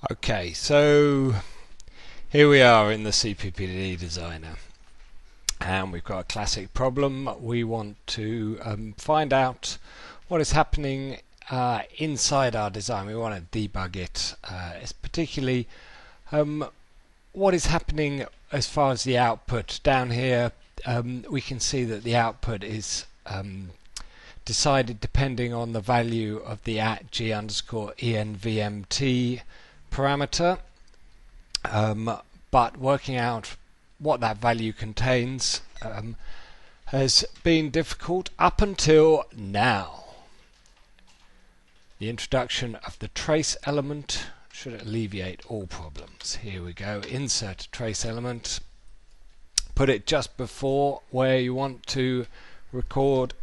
Okay, so here we are in the CPPD Designer, and we've got a classic problem. We want to find out what is happening inside our design. We want to debug it. It's particularly what is happening as far as the output. Down here we can see that the output is decided depending on the value of the @g_envmt parameter, but working out what that value contains has been difficult up until now. The introduction of the trace element should alleviate all problems. Here we go, insert a trace element, put it just before where you want to record,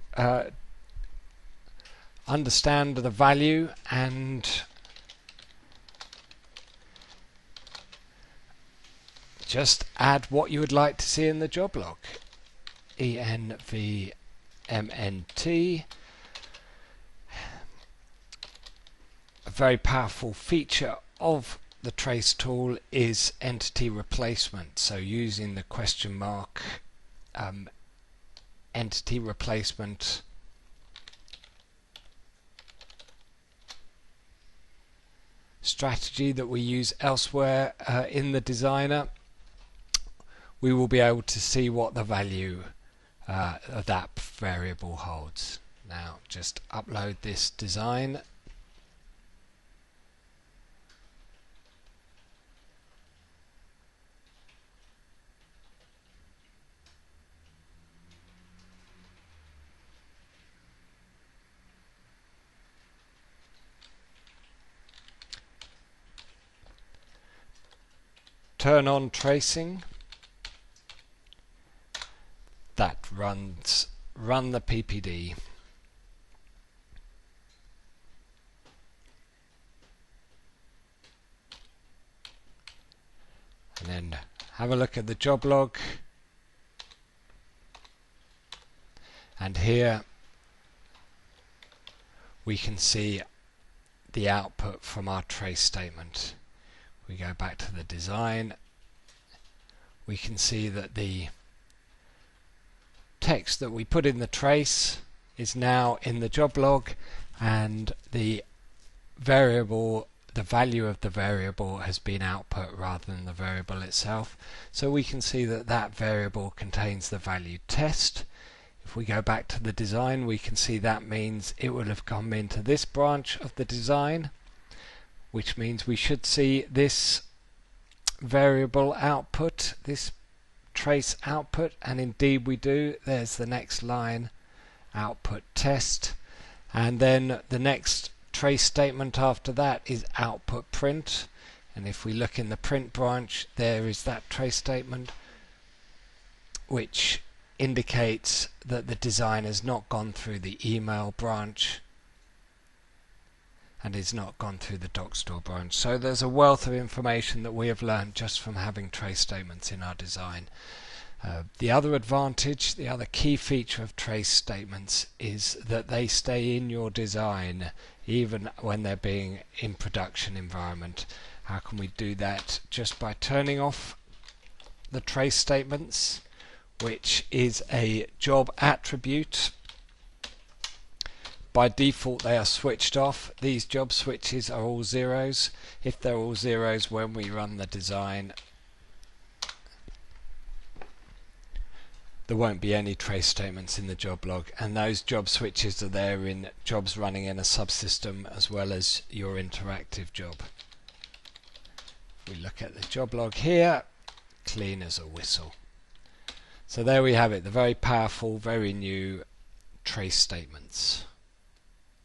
understand the value, and just add what you would like to see in the job log. envmnt. A very powerful feature of the trace tool is entity replacement. So using the question mark entity replacement strategy that we use elsewhere in the designer, we will be able to see what the value of that variable holds. Now just upload this design. Turn on tracing. That run the PPD. And then have a look at the job log. And here we can see the output from our trace statement. We go back to the design. We can see that the text that we put in the trace is now in the job log, and the variable, the value of the variable, has been output rather than the variable itself. So we can see that that variable contains the value test. If we go back to the design, we can see that means it will have come into this branch of the design, which means we should see this variable output, this trace output, and indeed we do. There's the next line, output test, and then the next trace statement after that is output print. And if we look in the print branch, there is that trace statement, which indicates that the design has not gone through the email branch and is not gone through the docstore branch. So there's a wealth of information that we have learned just from having trace statements in our design. The other advantage, the other key feature of trace statements is that they stay in your design even when they're being in production environment. How can we do that? Just by turning off the trace statements, which is a job attribute. By default they are switched off. These job switches are all zeros. If they're all zeros, when we run the design, there won't be any trace statements in the job log, and those job switches are there in jobs running in a subsystem as well as your interactive job. We look at the job log here, clean as a whistle. So there we have it, the very powerful, very new trace statements.